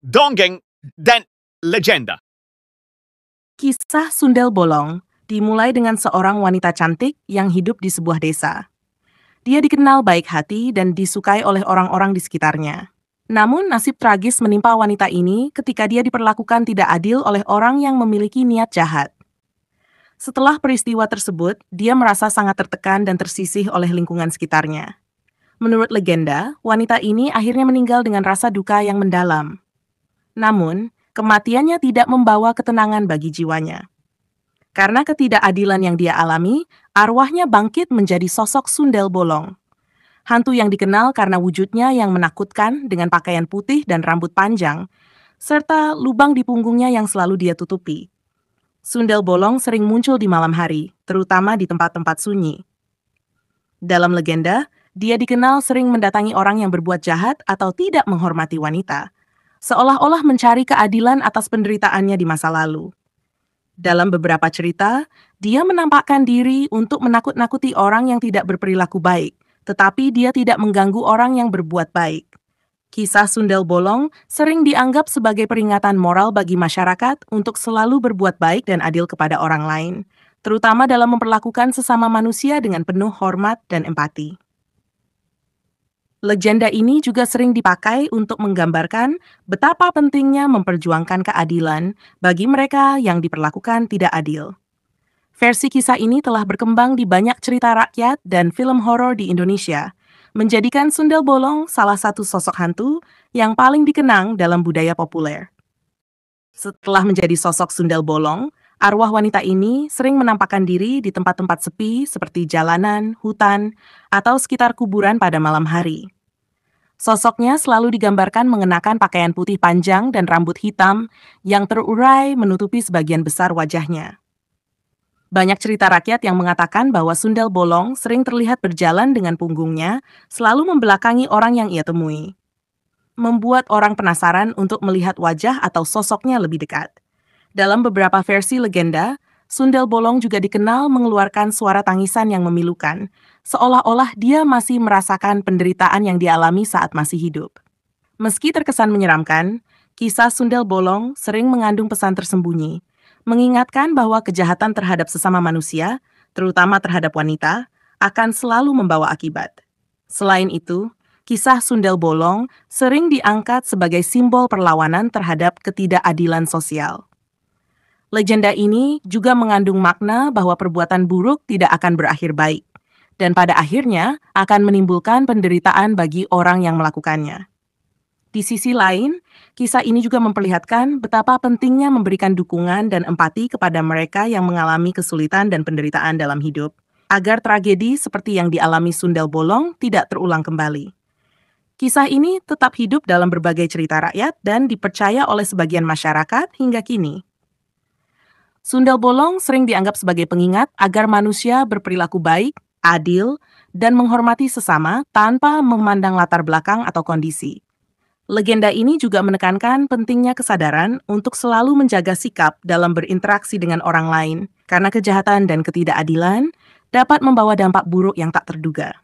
dongeng, dan legenda. Kisah Sundel Bolong dimulai dengan seorang wanita cantik yang hidup di sebuah desa. Dia dikenal baik hati dan disukai oleh orang-orang di sekitarnya. Namun nasib tragis menimpa wanita ini ketika dia diperlakukan tidak adil oleh orang yang memiliki niat jahat. Setelah peristiwa tersebut, dia merasa sangat tertekan dan tersisih oleh lingkungan sekitarnya. Menurut legenda, wanita ini akhirnya meninggal dengan rasa duka yang mendalam. Namun, kematiannya tidak membawa ketenangan bagi jiwanya. Karena ketidakadilan yang dia alami, arwahnya bangkit menjadi sosok Sundel Bolong. Hantu yang dikenal karena wujudnya yang menakutkan dengan pakaian putih dan rambut panjang, serta lubang di punggungnya yang selalu dia tutupi. Sundel Bolong sering muncul di malam hari, terutama di tempat-tempat sunyi. Dalam legenda, dia dikenal sering mendatangi orang yang berbuat jahat atau tidak menghormati wanita, seolah-olah mencari keadilan atas penderitaannya di masa lalu. Dalam beberapa cerita, dia menampakkan diri untuk menakut-nakuti orang yang tidak berperilaku baik, tetapi dia tidak mengganggu orang yang berbuat baik. Kisah Sundel Bolong sering dianggap sebagai peringatan moral bagi masyarakat untuk selalu berbuat baik dan adil kepada orang lain, terutama dalam memperlakukan sesama manusia dengan penuh hormat dan empati. Legenda ini juga sering dipakai untuk menggambarkan betapa pentingnya memperjuangkan keadilan bagi mereka yang diperlakukan tidak adil. Versi kisah ini telah berkembang di banyak cerita rakyat dan film horor di Indonesia, menjadikan Sundel Bolong salah satu sosok hantu yang paling dikenang dalam budaya populer. Setelah menjadi sosok Sundel Bolong, arwah wanita ini sering menampakkan diri di tempat-tempat sepi seperti jalanan, hutan, atau sekitar kuburan pada malam hari. Sosoknya selalu digambarkan mengenakan pakaian putih panjang dan rambut hitam yang terurai menutupi sebagian besar wajahnya. Banyak cerita rakyat yang mengatakan bahwa Sundel Bolong sering terlihat berjalan dengan punggungnya, selalu membelakangi orang yang ia temui, membuat orang penasaran untuk melihat wajah atau sosoknya lebih dekat. Dalam beberapa versi legenda, Sundel Bolong juga dikenal mengeluarkan suara tangisan yang memilukan, seolah-olah dia masih merasakan penderitaan yang dialami saat masih hidup. Meski terkesan menyeramkan, kisah Sundel Bolong sering mengandung pesan tersembunyi, mengingatkan bahwa kejahatan terhadap sesama manusia, terutama terhadap wanita, akan selalu membawa akibat. Selain itu, kisah Sundel Bolong sering diangkat sebagai simbol perlawanan terhadap ketidakadilan sosial. Legenda ini juga mengandung makna bahwa perbuatan buruk tidak akan berakhir baik, dan pada akhirnya akan menimbulkan penderitaan bagi orang yang melakukannya. Di sisi lain, kisah ini juga memperlihatkan betapa pentingnya memberikan dukungan dan empati kepada mereka yang mengalami kesulitan dan penderitaan dalam hidup, agar tragedi seperti yang dialami Sundel Bolong tidak terulang kembali. Kisah ini tetap hidup dalam berbagai cerita rakyat dan dipercaya oleh sebagian masyarakat hingga kini. Sundel Bolong sering dianggap sebagai pengingat agar manusia berperilaku baik, adil, dan menghormati sesama tanpa memandang latar belakang atau kondisi. Legenda ini juga menekankan pentingnya kesadaran untuk selalu menjaga sikap dalam berinteraksi dengan orang lain, karena kejahatan dan ketidakadilan dapat membawa dampak buruk yang tak terduga.